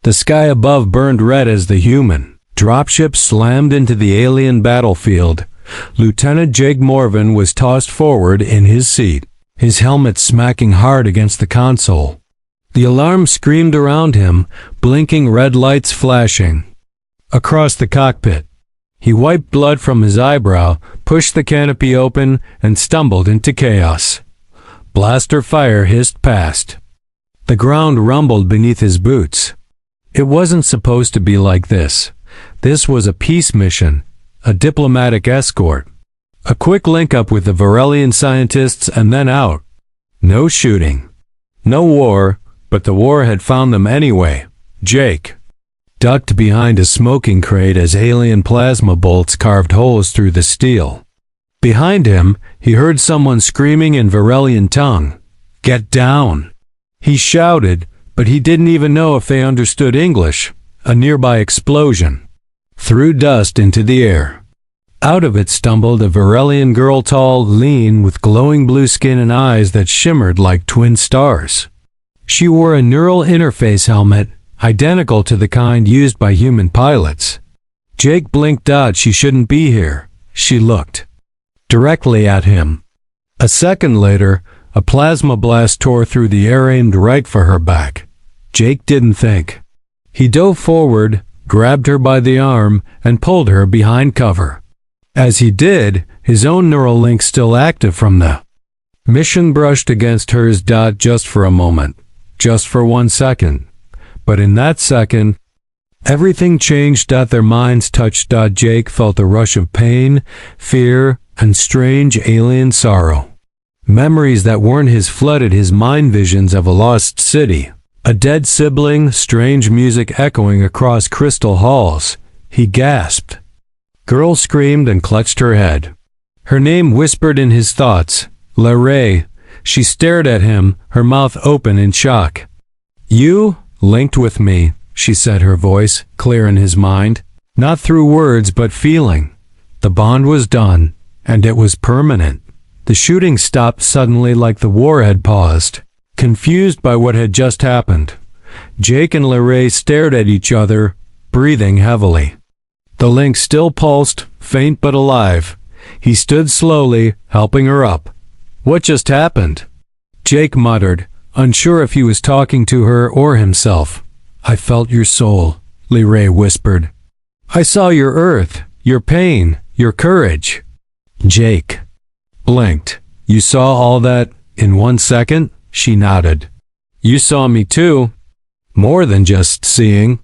The sky above burned red as the human dropship slammed into the alien battlefield. Lieutenant Jake Morvan was tossed forward in his seat, his helmet smacking hard against the console. The alarm screamed around him, blinking red lights flashing. Across the cockpit, he wiped blood from his eyebrow, pushed the canopy open, and stumbled into chaos. Blaster fire hissed past. The ground rumbled beneath his boots. It wasn't supposed to be like this. This was a peace mission, a diplomatic escort. A quick link-up with the Varelian scientists and then out. No shooting. No war, but the war had found them anyway. Jake ducked behind a smoking crate as alien plasma bolts carved holes through the steel. Behind him, he heard someone screaming in Varelian tongue. "Get down!" He shouted, but he didn't even know if they understood English. A nearby explosion threw dust into the air. Out of it stumbled a Varelian girl, tall, lean, with glowing blue skin and eyes that shimmered like twin stars. She wore a neural interface helmet, identical to the kind used by human pilots. Jake blinked. She shouldn't be here. She looked directly at him. A second later, a plasma blast tore through the air, aimed right for her back. Jake didn't think. He dove forward, grabbed her by the arm, and pulled her behind cover. As he did, his own neural link still active from the mission brushed against hers. Just for a moment. Just for 1 second. But in that second, everything changed. Their minds touched. Jake felt a rush of pain, fear, and strange alien sorrow. Memories that weren't his flooded his mind, visions of a lost city, a dead sibling, strange music echoing across crystal halls. He gasped. Girl screamed and clutched her head. Her name whispered in his thoughts. Larray. She stared at him, her mouth open in shock. "You linked with me," she said, her voice clear in his mind. Not through words but feeling. The bond was done, and it was permanent. The shooting stopped suddenly, like the war had paused. Confused by what had just happened, Jake and Larray stared at each other, breathing heavily. The link still pulsed, faint but alive. He stood slowly, helping her up. "What just happened?" Jake muttered, unsure if he was talking to her or himself. "I felt your soul," Larray whispered. "I saw your earth, your pain, your courage." Jake blinked. "You saw all that in 1 second?" She nodded. "You saw me too." More than just seeing.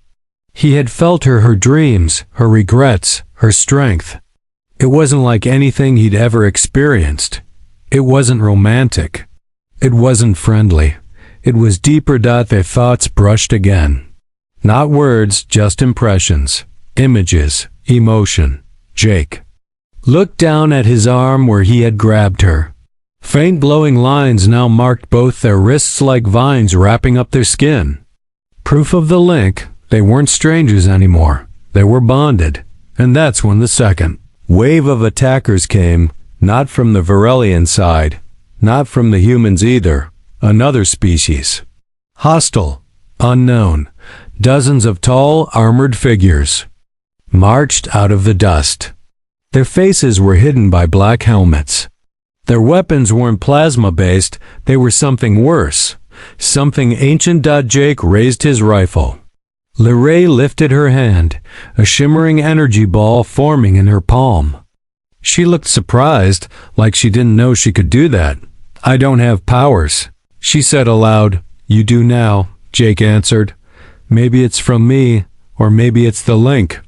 He had felt her dreams, her regrets, her strength. It wasn't like anything he'd ever experienced. It wasn't romantic. It wasn't friendly. It was deeper. Their thoughts brushed again. Not words, just impressions, images, emotion. Jake looked down at his arm where he had grabbed her. Faint glowing lines now marked both their wrists, like vines wrapping up their skin. Proof of the link. They weren't strangers anymore. They were bonded. And that's when the second wave of attackers came, not from the Varelian side, not from the humans either. Another species. Hostile, unknown. Dozens of tall, armored figures marched out of the dust. Their faces were hidden by black helmets. Their weapons weren't plasma-based, they were something worse, something ancient. Jake raised his rifle. Larray lifted her hand, a shimmering energy ball forming in her palm. She looked surprised, like she didn't know she could do that. "I don't have powers," she said aloud. "You do now," Jake answered. "Maybe it's from me, or maybe it's the link."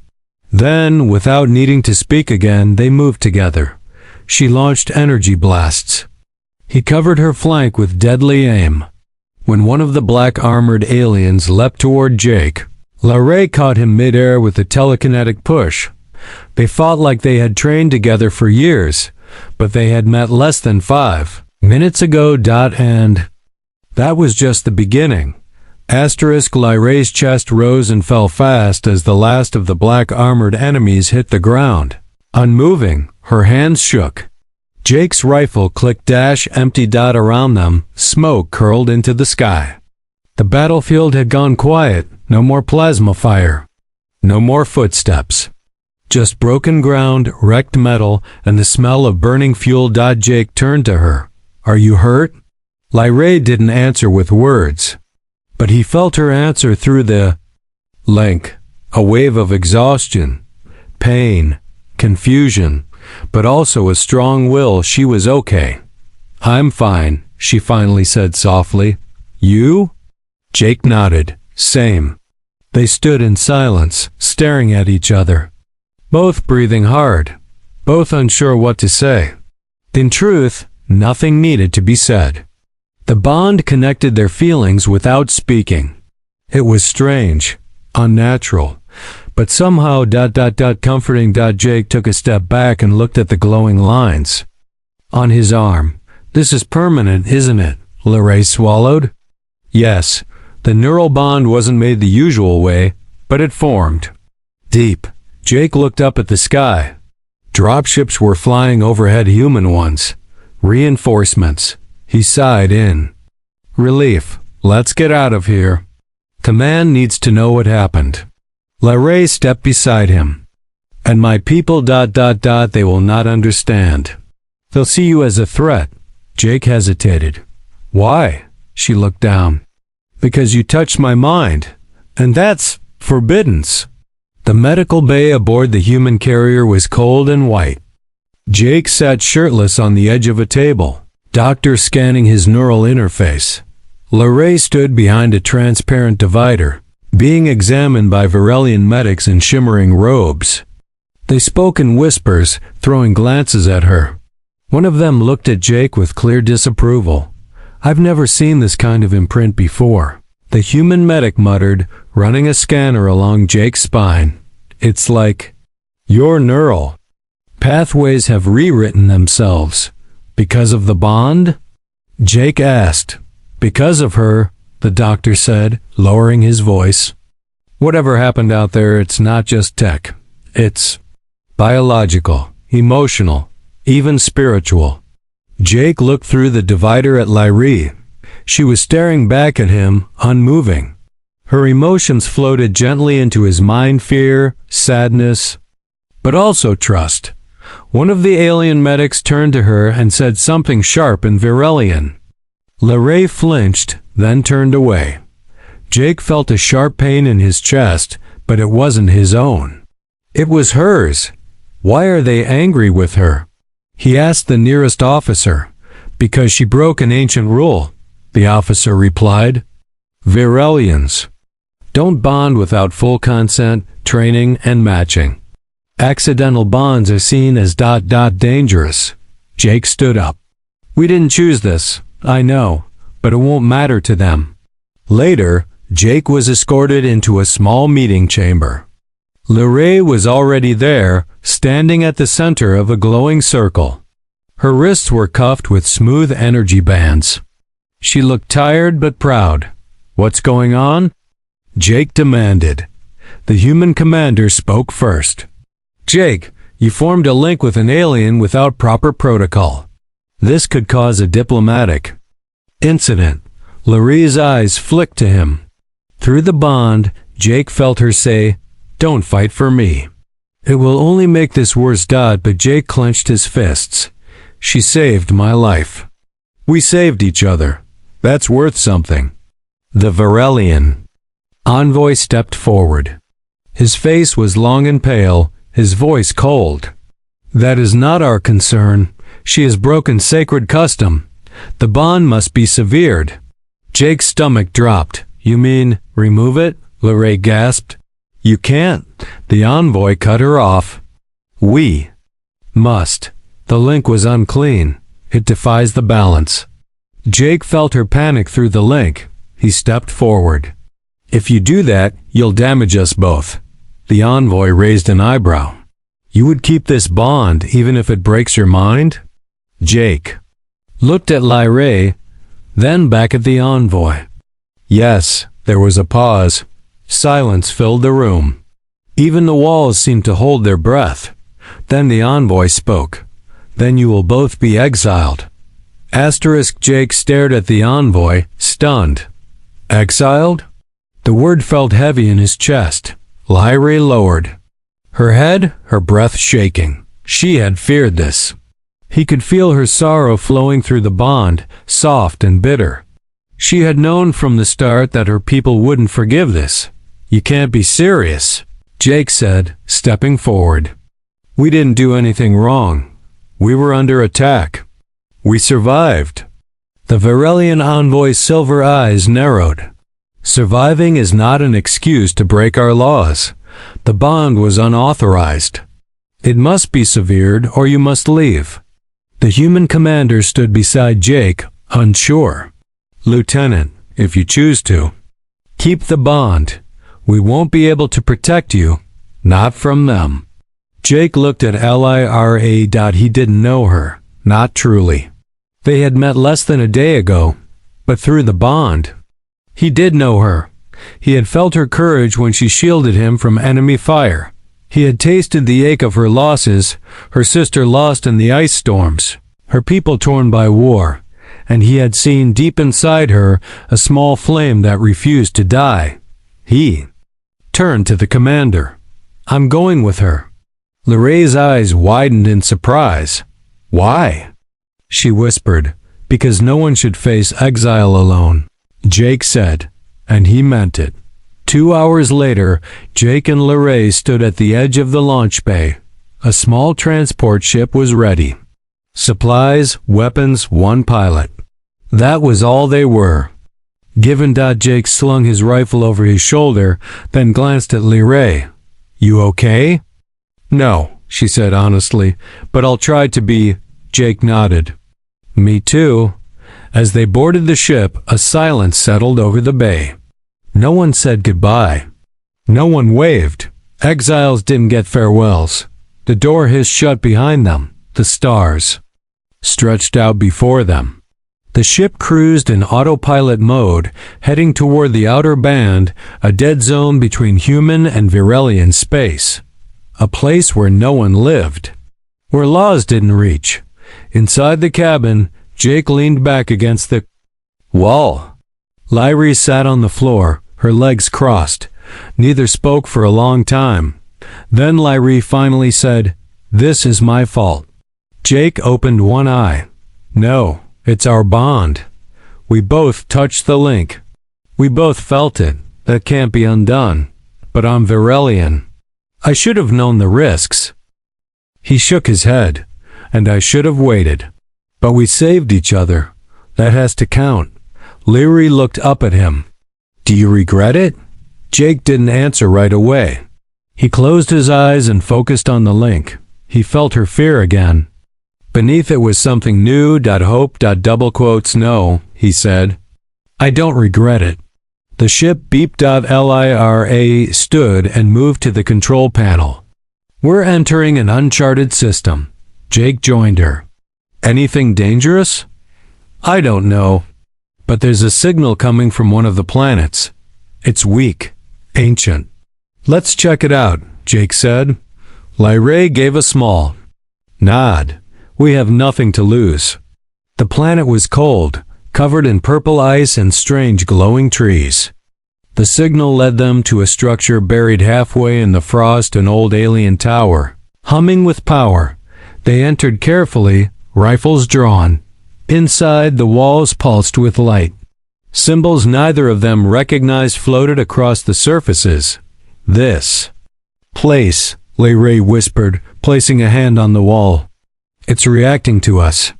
Then, without needing to speak again, they moved together. She launched energy blasts. He covered her flank with deadly aim. When one of the black armored aliens leapt toward Jake, Larray caught him midair with a telekinetic push. They fought like they had trained together for years, but they had met less than 5 minutes ago. And that was just the beginning. Larray's chest rose and fell fast as the last of the black armored enemies hit the ground. Unmoving, her hands shook. Jake's rifle clicked. Empty. Around them, smoke curled into the sky. The battlefield had gone quiet, no more plasma fire. No more footsteps. Just broken ground, wrecked metal, and the smell of burning fuel. Jake turned to her. Are you hurt? Lyrae didn't answer with words, but he felt her answer through the link. A wave of exhaustion, pain, confusion, but also a strong will. She was okay. I'm fine, she finally said softly. You? Jake nodded. Same. They stood in silence, staring at each other, both breathing hard, both unsure what to say. In truth, nothing needed to be said. The bond connected their feelings without speaking. It was strange, unnatural, but somehow comforting. Jake took a step back and looked at the glowing lines on his arm. This is permanent, isn't it? Lyrae swallowed. Yes. The neural bond wasn't made the usual way, but it formed. Deep. Jake looked up at the sky. Dropships were flying overhead, human ones. Reinforcements. He sighed in relief. Let's get out of here. Command needs to know what happened. Lyrae stepped beside him. And my people. They will not understand. They'll see you as a threat. Jake hesitated. Why? She looked down. Because you touched my mind, and that's forbiddance. The medical bay aboard the human carrier was cold and white. Jake sat shirtless on the edge of a table, doctor scanning his neural interface. Lyrae stood behind a transparent divider, being examined by Varelian medics in shimmering robes. They spoke in whispers, throwing glances at her. One of them looked at Jake with clear disapproval. I've never seen this kind of imprint before. The human medic muttered, running a scanner along Jake's spine. It's like, your neural pathways have rewritten themselves. Because of the bond? Jake asked. Because of her, the doctor said, lowering his voice. Whatever happened out there, it's not just tech. It's biological, emotional, even spiritual. Jake looked through the divider at Lyrae. She was staring back at him, unmoving. Her emotions floated gently into his mind: fear, sadness, but also trust. One of the alien medics turned to her and said something sharp in Varelian. Lyrae flinched, then turned away. Jake felt a sharp pain in his chest, but it wasn't his own. It was hers. Why are they angry with her? He asked the nearest officer. Because she broke an ancient rule, the officer replied. Varelians don't bond without full consent, training, and matching. Accidental bonds are seen as dangerous. Jake stood up. We didn't choose this, I know, but it won't matter to them. Later, Jake was escorted into a small meeting chamber. Lyrae was already there, standing at the center of a glowing circle. Her wrists were cuffed with smooth energy bands. She looked tired but proud. What's going on? Jake demanded. The human commander spoke first. Jake, you formed a link with an alien without proper protocol. This could cause a diplomatic incident. Lyrae's eyes flicked to him. Through the bond, Jake felt her say, Don't fight for me. It will only make this worse. But Jake clenched his fists. She saved my life. We saved each other. That's worth something. The Varelian envoy stepped forward. His face was long and pale, his voice cold. That is not our concern. She has broken sacred custom. The bond must be severed. Jake's stomach dropped. You mean, remove it? Lyrae gasped. You can't. The envoy cut her off. We must. The link was unclean. It defies the balance. Jake felt her panic through the link. He stepped forward. If you do that, you'll damage us both. The envoy raised an eyebrow. You would keep this bond even if it breaks your mind? Jake looked at Lyrae, then back at the envoy. Yes, there was a pause. Silence filled the room. Even the walls seemed to hold their breath. Then the envoy spoke. Then you will both be exiled. Jake stared at the envoy, stunned. Exiled? The word felt heavy in his chest. Lyra lowered her head, her breath shaking. She had feared this. He could feel her sorrow flowing through the bond, soft and bitter. She had known from the start that her people wouldn't forgive this. You can't be serious, Jake said, stepping forward. We didn't do anything wrong. We were under attack. We survived. The Varelian envoy's silver eyes narrowed. Surviving is not an excuse to break our laws. The bond was unauthorized. It must be severed or you must leave. The human commander stood beside Jake, unsure. Lieutenant, if you choose to, keep the bond. We won't be able to protect you, not from them. Jake looked at Lyra. He didn't know her, not truly. They had met less than a day ago, but through the bond. He did know her. He had felt her courage when she shielded him from enemy fire. He had tasted the ache of her losses, her sister lost in the ice storms, her people torn by war, and he had seen deep inside her a small flame that refused to die. He turned to the commander. I'm going with her. Lyra's eyes widened in surprise. Why? She whispered. Because no one should face exile alone, Jake said, and he meant it. 2 hours later, Jake and Lyra stood at the edge of the launch bay. A small transport ship was ready. Supplies, weapons, one pilot. That was all they were. Given that, Jake slung his rifle over his shoulder, then glanced at Lyra. You okay? No, she said honestly, but I'll try to be. Jake nodded. Me too. As they boarded the ship, a silence settled over the bay. No one said goodbye. No one waved. Exiles didn't get farewells. The door hissed shut behind them. The stars stretched out before them. The ship cruised in autopilot mode, heading toward the outer band, a dead zone between human and Varelian space. A place where no one lived. Where laws didn't reach. Inside the cabin, Jake leaned back against the wall. Lyra sat on the floor, her legs crossed. Neither spoke for a long time. Then Lyra finally said, "This is my fault." Jake opened one eye. "No, it's our bond. We both touched the link. We both felt it. That can't be undone. But I'm Varelian. I should have known the risks." He shook his head. "And I should have waited. But we saved each other. That has to count." Lyra looked up at him. "Do you regret it?" Jake didn't answer right away. He closed his eyes and focused on the link. He felt her fear again. Beneath it was something new. Hope. No, he said. "I don't regret it." The ship beeped. Lyra stood and moved to the control panel. "We're entering an uncharted system." Jake joined her. "Anything dangerous?" "I don't know. But there's a signal coming from one of the planets. It's weak, ancient." "Let's check it out," Jake said. Lyra gave a small nod. "We have nothing to lose." The planet was cold, covered in purple ice and strange glowing trees. The signal led them to a structure buried halfway in the frost, an old alien tower, humming with power. They entered carefully, rifles drawn. Inside, the walls pulsed with light. Symbols neither of them recognized floated across the surfaces. "This place," Lyra whispered, placing a hand on the wall. "It's reacting to us."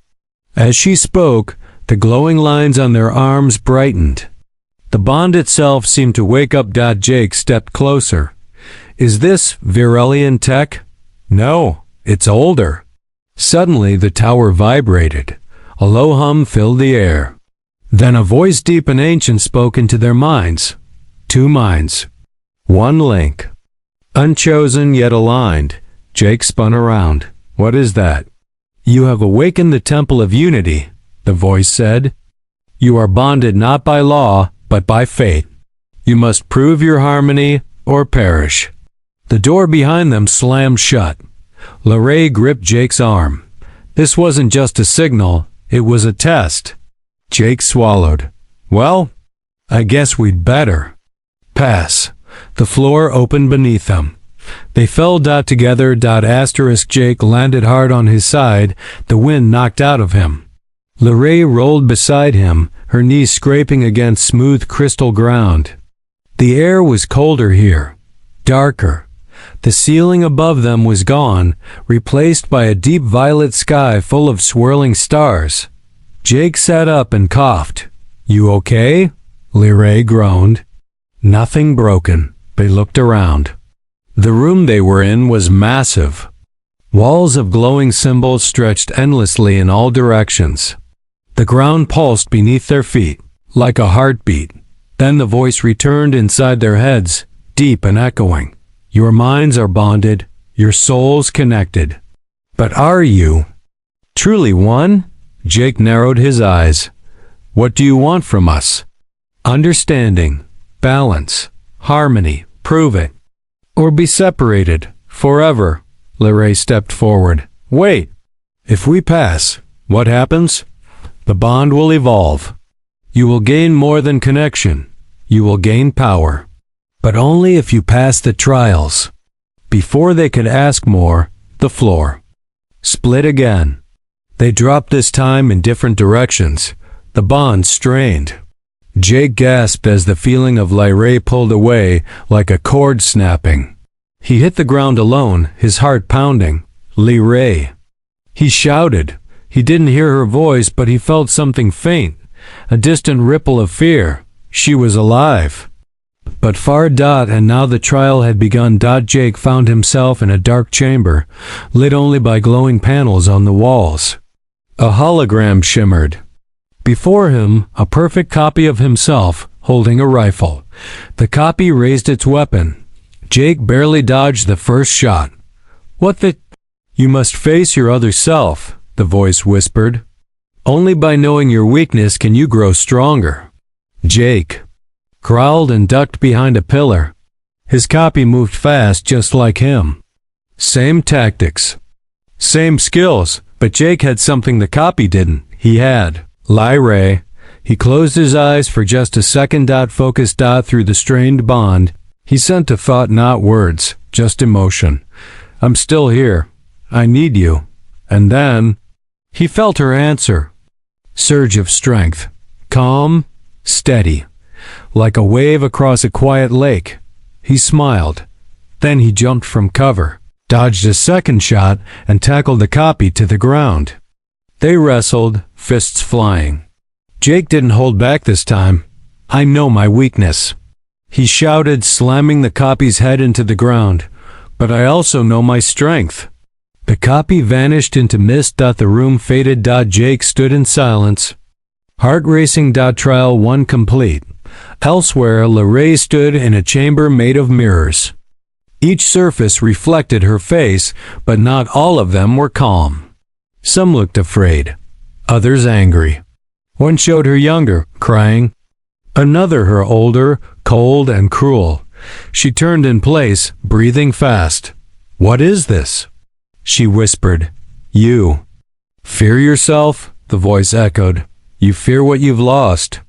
As she spoke, the glowing lines on their arms brightened. The bond itself seemed to wake up. Jake stepped closer. "Is this Varelian tech?" "No, it's older." Suddenly the tower vibrated. A low hum filled the air. Then a voice deep and ancient spoke into their minds. Two minds. One link. Unchosen yet aligned. Jake spun around. "What is that?" "You have awakened the Temple of Unity," the voice said. "You are bonded not by law, but by fate. You must prove your harmony or perish." The door behind them slammed shut. Lyra gripped Jake's arm. This wasn't just a signal, it was a test. Jake swallowed. "Well, I guess we'd better pass. The floor opened beneath them. They fell together. Jake landed hard on his side, the wind knocked out of him. Lorraine rolled beside him, her knees scraping against smooth crystal ground. The air was colder here, darker. The ceiling above them was gone, replaced by a deep violet sky full of swirling stars. Jake sat up and coughed. You okay? Lorraine groaned. Nothing broken. They looked around. The room they were in was massive. Walls of glowing symbols stretched endlessly in all directions. The ground pulsed beneath their feet, like a heartbeat. Then the voice returned inside their heads, deep and echoing. Your minds are bonded, your souls connected. But are you truly one? Jake narrowed his eyes. What do you want from us? Understanding, balance, harmony, prove it. Or be separated, forever. Lorraine stepped forward. Wait! If we pass, what happens? The bond will evolve. You will gain more than connection. You will gain power. But only if you pass the trials. Before they could ask more, the floor split again. They dropped this time in different directions. The bond strained. Jake gasped as the feeling of Lorraine pulled away like a cord snapping. He hit the ground alone, his heart pounding. Lorraine. He shouted. He didn't hear her voice, but he felt something faint, a distant ripple of fear. She was alive. But far. And now the trial had begun. Jake found himself in a dark chamber, lit only by glowing panels on the walls. A hologram shimmered. Before him, a perfect copy of himself, holding a rifle. The copy raised its weapon. Jake barely dodged the first shot. What the? You must face your other self, the voice whispered. Only by knowing your weakness can you grow stronger. Jake growled and ducked behind a pillar. His copy moved fast just like him. Same tactics, same skills, but Jake had something the copy didn't. He had Lorraine. He closed his eyes for just a second. Focused through the strained bond. He sent a thought, not words, just emotion. I'm still here. I need you. And then he felt her answer. Surge of strength. Calm, steady, like a wave across a quiet lake. He smiled. Then he jumped from cover, dodged a second shot, and tackled the copy to the ground. They wrestled, fists flying. Jake didn't hold back this time. I know my weakness, he shouted, slamming the copy's head into the ground. But I also know my strength. The copy vanished into mist. The room faded. Jake stood in silence. Heart racing. Trial 1 complete. Elsewhere, Lorraine stood in a chamber made of mirrors. Each surface reflected her face, but not all of them were calm. Some looked afraid, others angry. One showed her younger, crying. Another her older, cold and cruel. She turned in place, breathing fast. What is this? She whispered. You. Fear yourself? The voice echoed. You fear what you've lost,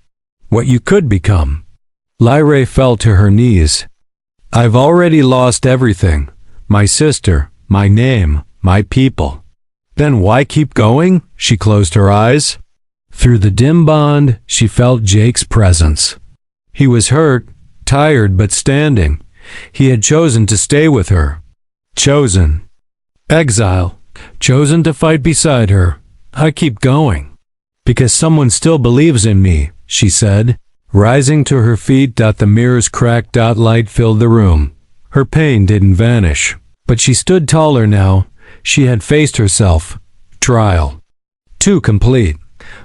what you could become. Lorraine fell to her knees. I've already lost everything. My sister, my name, my people. Then why keep going? She closed her eyes. Through the dim bond, she felt Jake's presence. He was hurt, tired but standing. He had chosen to stay with her. Chosen. Exile. Chosen to fight beside her. I keep going. Because someone still believes in me, she said. Rising to her feet. The mirror's cracked. Light filled the room. Her pain didn't vanish. But she stood taller now. She had faced herself. Trial 2 complete.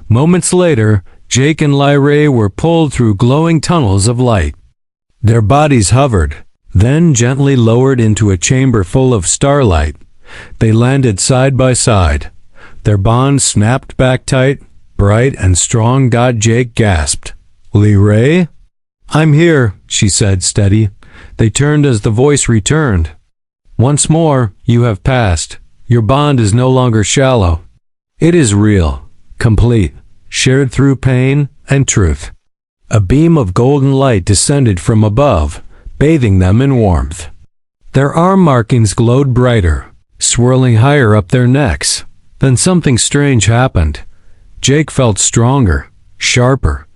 Moments later, Jake and Lorraine were pulled through glowing tunnels of light. Their bodies hovered, then gently lowered into a chamber full of starlight. They landed side by side. Their bond snapped back tight, bright and strong. Jake gasped. Lorraine? I'm here, she said, steady. They turned as the voice returned. Once more, you have passed. Your bond is no longer shallow. It is real, complete, shared through pain and truth. A beam of golden light descended from above, bathing them in warmth. Their arm markings glowed brighter, swirling higher up their necks. Then something strange happened. Jake felt stronger, sharper.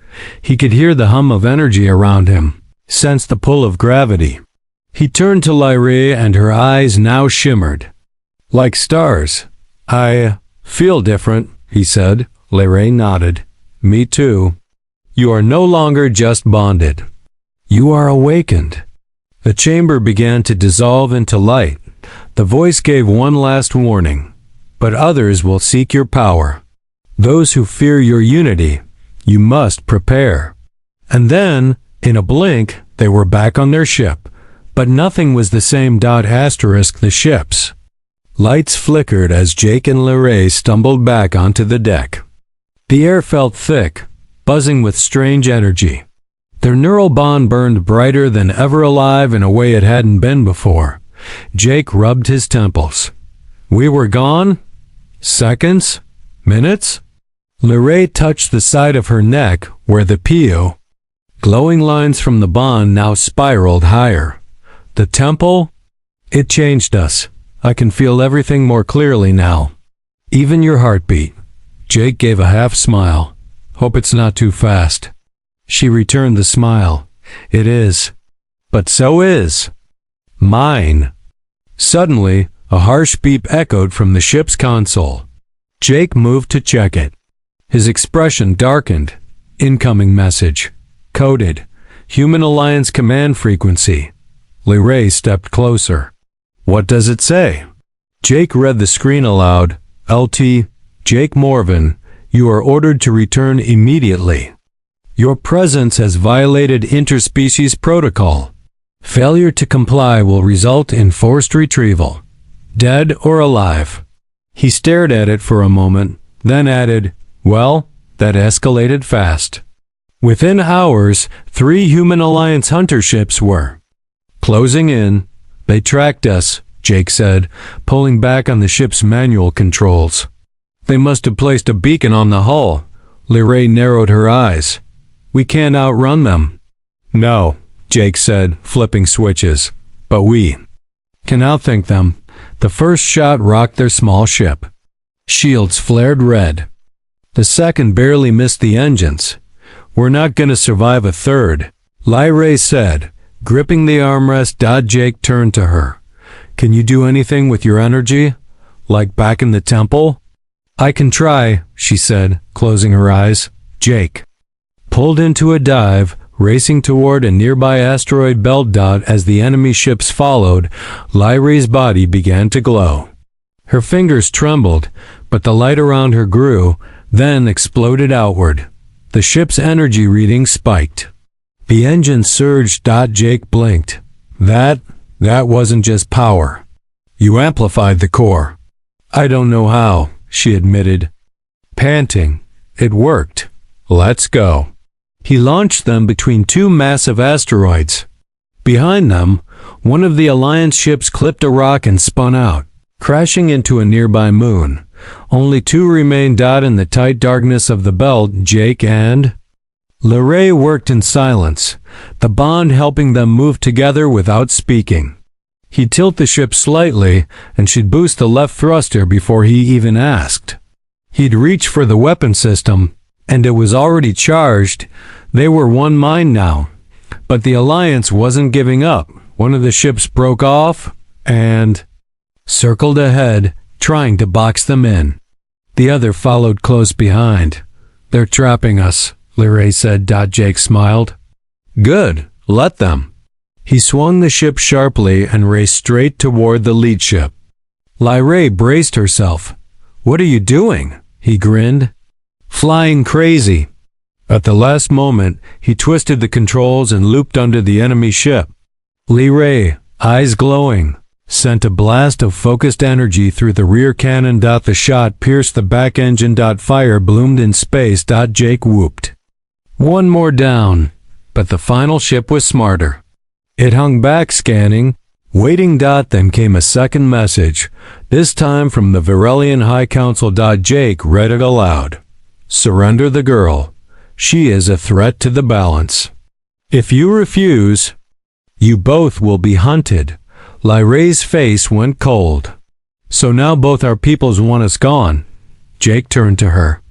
He could hear the hum of energy around him, sensed the pull of gravity. He turned to Lyra, and her eyes now shimmered like stars. "I feel different," he said. Lyra nodded. "Me too. You are no longer just bonded. You are awakened." The chamber began to dissolve into light. The voice gave one last warning. "But others will seek your power. Those who fear your unity, you must prepare." And then, in a blink, they were back on their ship. But nothing was the same. The ships. Lights flickered as Jake and Lyra stumbled back onto the deck. The air felt thick, buzzing with strange energy. Their neural bond burned brighter than ever, alive in a way it hadn't been before. Jake rubbed his temples. "We were gone? Seconds? Minutes?" Lyra touched the side of her neck where the PO. Glowing lines from the bond now spiraled higher. "The temple? It changed us. I can feel everything more clearly now. Even your heartbeat." Jake gave a half smile. "Hope it's not too fast." She returned the smile. "It is. But so is mine." Suddenly, a harsh beep echoed from the ship's console. Jake moved to check it. His expression darkened. "Incoming message. Coded. Human Alliance command frequency." Lyra stepped closer. "What does it say?" Jake read the screen aloud. "LT, Jake Morvan, you are ordered to return immediately. Your presence has violated interspecies protocol. Failure to comply will result in forced retrieval. Dead or alive." He stared at it for a moment, then added, "Well, that escalated fast." Within hours, 3 Human Alliance hunter ships were closing in. "They tracked us," Jake said, pulling back on the ship's manual controls. "They must have placed a beacon on the hull." Lyra narrowed her eyes. "We can't outrun them." "No," Jake said, flipping switches. "But we can outthink them." The first shot rocked their small ship. Shields flared red. The second barely missed the engines. "We're not going to survive a third," Lyra said, gripping the armrest. Jake turned to her. "Can you do anything with your energy? Like back in the temple?" "I can try," she said, closing her eyes. Jake pulled into a dive, racing toward a nearby asteroid belt. As the enemy ships followed, Lyra's body began to glow. Her fingers trembled, but the light around her grew, then exploded outward. The ship's energy reading spiked. The engine surged. Jake blinked. That wasn't just power. You amplified the core." "I don't know how," she admitted. Panting, "It worked. Let's go." He launched them between 2 massive asteroids. Behind them, one of the Alliance ships clipped a rock and spun out, crashing into a nearby moon. Only 2 remained. In the tight darkness of the belt, Jake and Lyra worked in silence, the bond helping them move together without speaking. He'd tilt the ship slightly, and she'd boost the left thruster before he even asked. He'd reach for the weapon system, and it was already charged. They were one mind now. But the Alliance wasn't giving up. One of the ships broke off and circled ahead, trying to box them in. The other followed close behind. "They're trapping us," Lyra said. Jake smiled. "Good, let them." He swung the ship sharply and raced straight toward the lead ship. Lyra braced herself. "What are you doing?" He grinned. "Flying crazy." At the last moment, he twisted the controls and looped under the enemy ship. Lyra, eyes glowing, sent a blast of focused energy through the rear cannon. The shot pierced the back engine. Fire bloomed in space. Jake whooped. One more down, but the final ship was smarter. It hung back, scanning, waiting. Then came a second message, this time from the Virelian High Council. Jake read it aloud. "Surrender the girl. She is a threat to the balance. If you refuse, you both will be hunted. Lyray's face went cold. So now both our peoples want us gone. Jake turned to her.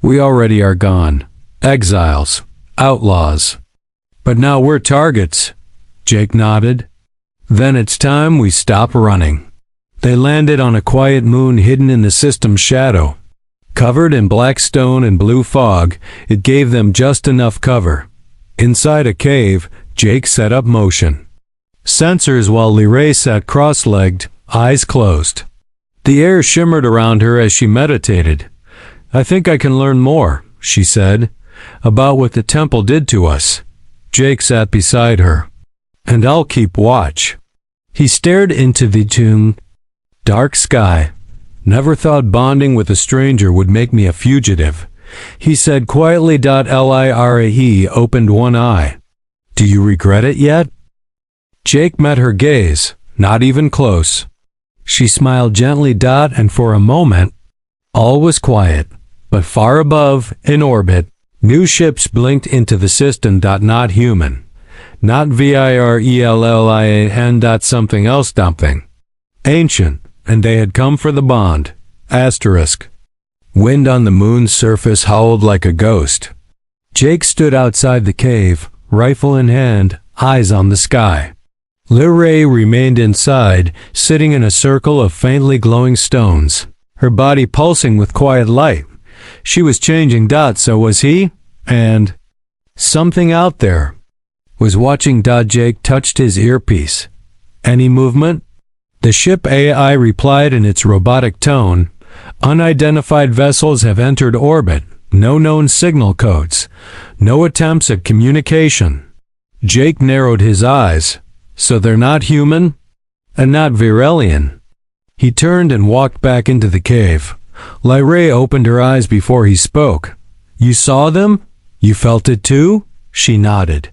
We already are gone. Exiles. Outlaws. But now we're targets. Jake nodded. Then it's time we stop running. They landed on a quiet moon hidden in the system's shadow. Covered in black stone and blue fog, it gave them just enough cover. Inside a cave, Jake set up motion sensors while Lyrae sat cross-legged, eyes closed. The air shimmered around her as she meditated. I think I can learn more, she said, about what the temple did to us. Jake sat beside her. And I'll keep watch. He stared into the dark sky. Never thought bonding with a stranger would make me a fugitive. He said quietly. Lyrae opened one eye. Do you regret it yet? Jake met her gaze, not even close. She smiled gently. And for a moment, all was quiet. But far above, in orbit, new ships blinked into the system. Not human. Not virellian. Something else. Ancient, and they had come for the bond. Asterisk. Wind on the moon's surface howled like a ghost. Jake stood outside the cave, rifle in hand, eyes on the sky. Lyrae remained inside, sitting in a circle of faintly glowing stones, her body pulsing with quiet light. She was changing. So was he, and something out there was watching. Jake touched his earpiece. Any movement? The ship AI replied in its robotic tone. Unidentified vessels have entered orbit. No known signal codes. No attempts at communication. Jake narrowed his eyes. So they're not human? And not Virelian. He turned and walked back into the cave. Lyrae opened her eyes before he spoke. You saw them? You felt it too? She nodded.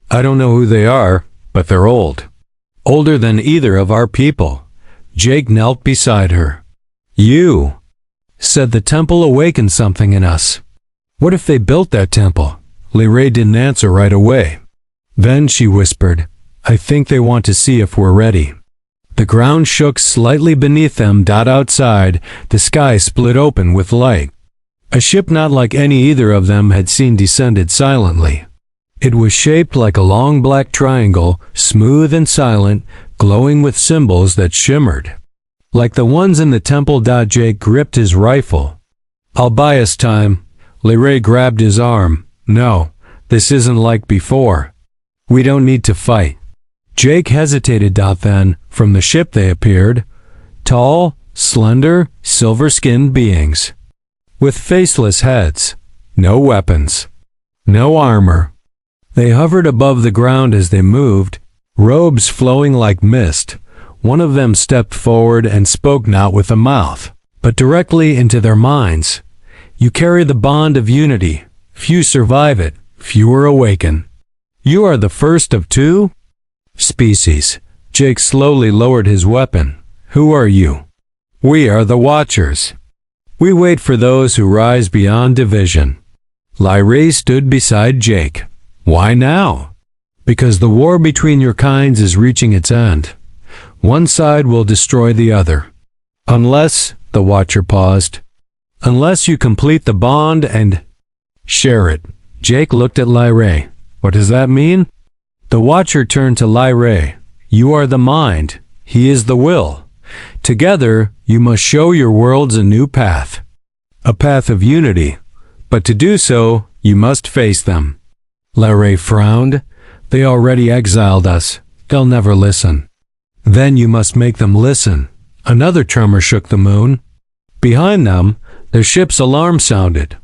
I don't know who they are, but they're old. Older than either of our people. Jake knelt beside her. You said the temple awakened something in us. What if they built that temple? Lyrae didn't answer right away. Then she whispered, I think they want to see if we're ready. The ground shook slightly beneath them. Outside, the sky split open with light. A ship not like any either of them had seen descended silently. It was shaped like a long black triangle, smooth and silent, glowing with symbols that shimmered. Like the ones in the temple. Jake gripped his rifle. I'll buy us time. Lyrae grabbed his arm. No, this isn't like before. We don't need to fight. Jake hesitated. Then, from the ship they appeared. Tall, slender, silver-skinned beings. With faceless heads. No weapons. No armor. They hovered above the ground as they moved, robes flowing like mist. One of them stepped forward and spoke not with a mouth, but directly into their minds. You carry the bond of unity. Few survive it, fewer awaken. You are the first of two species. Jake slowly lowered his weapon. Who are you? We are the Watchers. We wait for those who rise beyond division. Lyrae stood beside Jake. Why now? Because the war between your kinds is reaching its end. One side will destroy the other. Unless, the Watcher paused, unless you complete the bond and share it. Jake looked at Lyrae. What does that mean? The Watcher turned to Lyrae. You are the mind. He is the will. Together, you must show your worlds a new path. A path of unity. But to do so, you must face them. Lyrae frowned. They already exiled us. They'll never listen. Then you must make them listen. Another tremor shook the moon. Behind them, their ship's alarm sounded.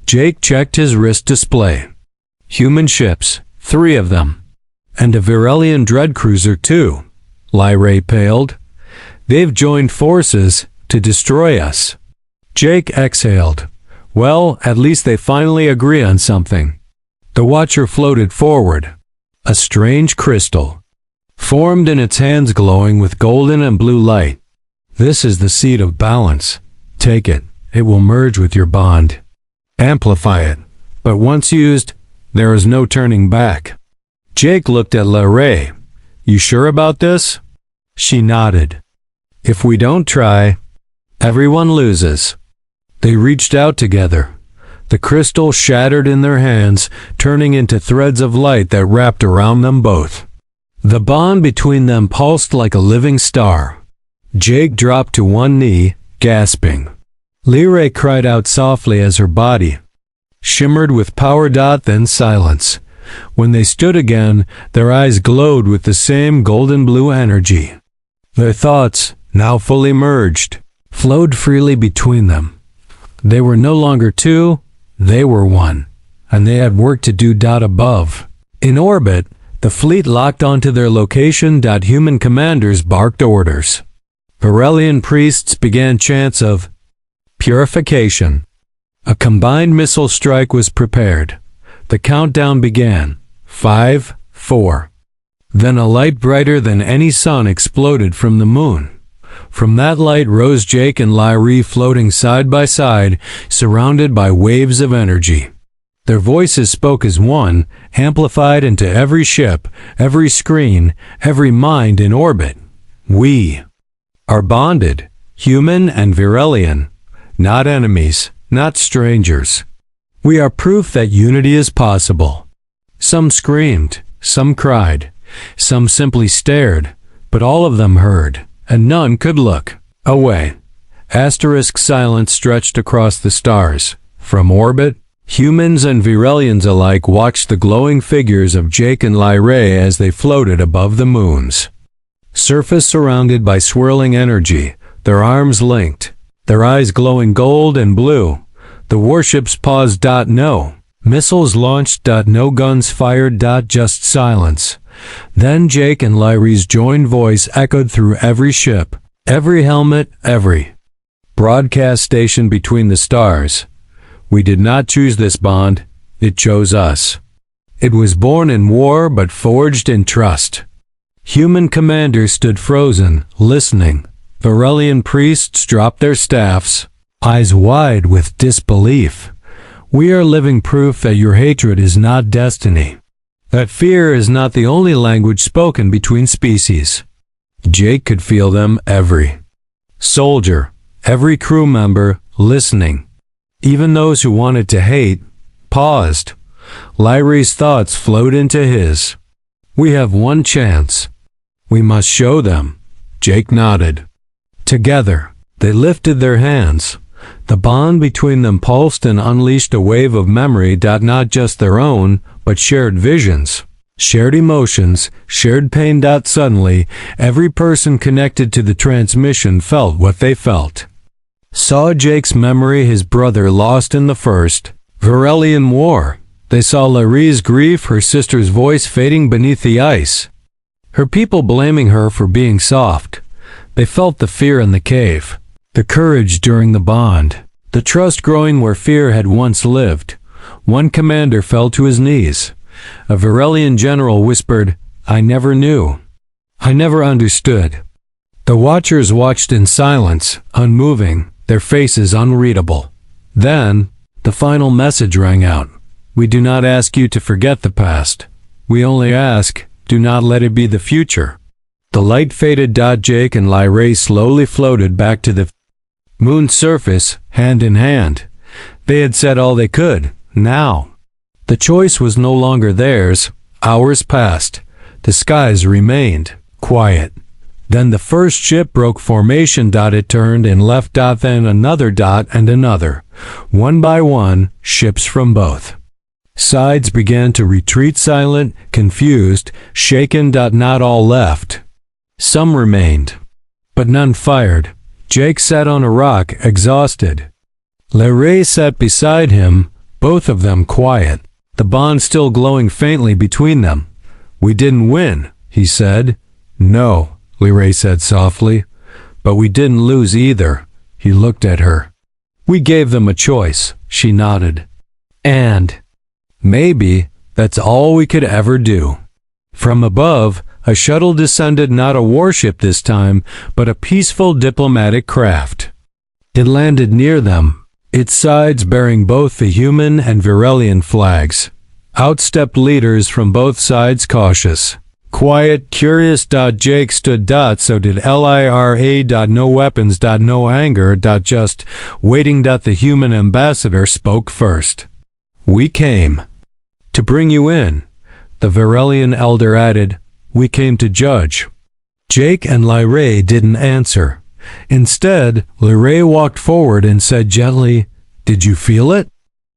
Jake checked his wrist display. Human ships, 3 of them. And a Virelian dread cruiser too. Lyrae paled. They've joined forces to destroy us. Jake exhaled. Well, at least they finally agree on something. The Watcher floated forward. A strange crystal formed in its hands, glowing with golden and blue light. This is the seed of balance. Take it. It will merge with your bond. Amplify it. but once used, there is no turning back. Jake looked at Larray. You sure about this? She nodded. If we don't try, everyone loses. They reached out together. The crystal shattered in their hands, turning into threads of light that wrapped around them both. The bond between them pulsed like a living star. Jake dropped to one knee, gasping. Larray cried out softly as her body shimmered with power. Then silence. When they stood again, their eyes glowed with the same golden blue energy. Their thoughts, now fully merged, flowed freely between them. They were no longer two, they were one, and they had work to do. Above, in orbit, the fleet locked onto their location. Human commanders barked orders. Varelian priests began chants of purification. A combined missile strike was prepared. The countdown began. 5, 4. Then a light brighter than any sun exploded from the moon. From that light rose Jake and Larray floating side by side, surrounded by waves of energy. Their voices spoke as one, amplified into every ship, every screen, every mind in orbit. We are bonded, human and Varelian, not enemies, not strangers. We are proof that unity is possible. Some screamed, some cried, some simply stared, but all of them heard, and none could look away. Asterisk silence stretched across the stars. From orbit, humans and Varelians alike watched the glowing figures of Jake and Larray as they floated above the moons. Surface surrounded by swirling energy, their arms linked, their eyes glowing gold and blue. The warships paused. No missiles launched. No guns fired. Just silence. Then Jake and Larry's joined voice echoed through every ship, every helmet, every broadcast station between the stars. We did not choose this bond, it chose us. It was born in war but forged in trust. Human commanders stood frozen, listening. Varelian priests dropped their staffs, eyes wide with disbelief. We are living proof that your hatred is not destiny. That fear is not the only language spoken between species. Jake could feel them, every soldier, every crew member, listening. Even those who wanted to hate, paused. Larry's thoughts flowed into his. We have one chance. We must show them. Jake nodded. Together, they lifted their hands. The bond between them pulsed and unleashed a wave of memory. Not just their own, but shared visions, shared emotions, shared pain. Suddenly, every person connected to the transmission felt what they felt. Saw Jake's memory, his brother lost in the First Varelian War. They saw Larry's grief, her sister's voice fading beneath the ice, her people blaming her for being soft. They felt the fear in the cave, the courage during the bond, the trust growing where fear had once lived. One commander fell to his knees. A Varelian general whispered, I never knew. I never understood. The watchers watched in silence, unmoving, their faces unreadable. Then, the final message rang out. We do not ask you to forget the past. We only ask, do not let it be the future. The light faded. Jake and Larray slowly floated back to the moon's surface, hand in hand. They had said all they could. Now, the choice was no longer theirs. Hours passed. The skies remained quiet. Then the first ship broke formation. It turned and left. Then another dot and another. One by one, ships from both sides began to retreat, silent, confused, shaken. Not all left. Some remained, but none fired. Jake sat on a rock, exhausted. Larray sat beside him, both of them quiet, the bond still glowing faintly between them. We didn't win, he said. No, Larray said softly, but we didn't lose either. He looked at her. We gave them a choice, she nodded. And maybe that's all we could ever do. From above, a shuttle descended, not a warship this time, but a peaceful diplomatic craft. It landed near them, its sides bearing both the human and Virelian flags. Out stepped leaders from both sides, cautious, quiet, curious. Jake stood. So did Lyra. No weapons. No anger. Just waiting. The human ambassador spoke first. We came to bring you in, the Virelian elder added. We came to judge. Jake and Lyra didn't answer. Instead, Lyra walked forward and said gently, "Did you feel it?"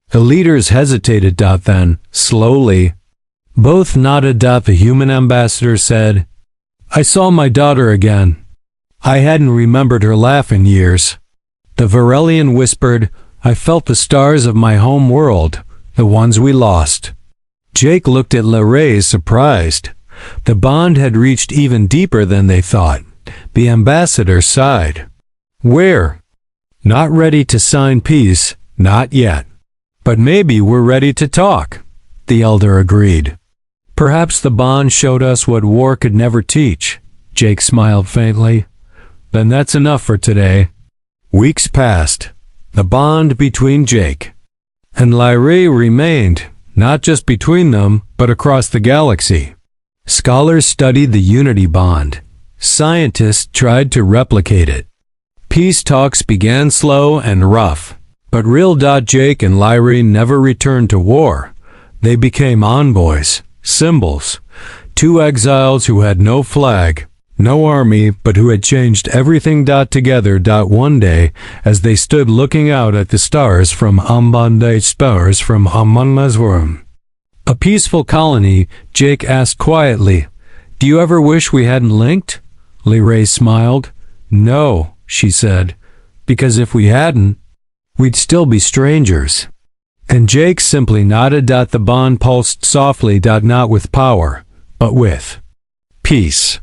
The leaders hesitated. Then, slowly, both nodded. The human ambassador said, "I saw my daughter again. I hadn't remembered her laugh in years." The Virelian whispered, "I felt the stars of my home world, the ones we lost." Jake looked at Lyra, surprised. The bond had reached even deeper than they thought. The ambassador sighed. "We're not ready to sign peace, not yet. But maybe we're ready to talk," the elder agreed. "Perhaps the bond showed us what war could never teach." Jake smiled faintly. "Then that's enough for today." Weeks passed. The bond between Jake and Lyra remained, not just between them, but across the galaxy. Scholars studied the unity bond. Scientists tried to replicate it. Peace talks began slow and rough, but real. Jake and Lyra never returned to war. They became envoys, symbols, two exiles who had no flag, no army, but who had changed everything. Together. One day, as they stood looking out at the stars from Amanmazwarum, a peaceful colony, Jake asked quietly, "Do you ever wish we hadn't linked?" Lyra smiled. "No," she said, "because if we hadn't, we'd still be strangers." And Jake simply nodded. The bond pulsed softly. Not with power, but with peace.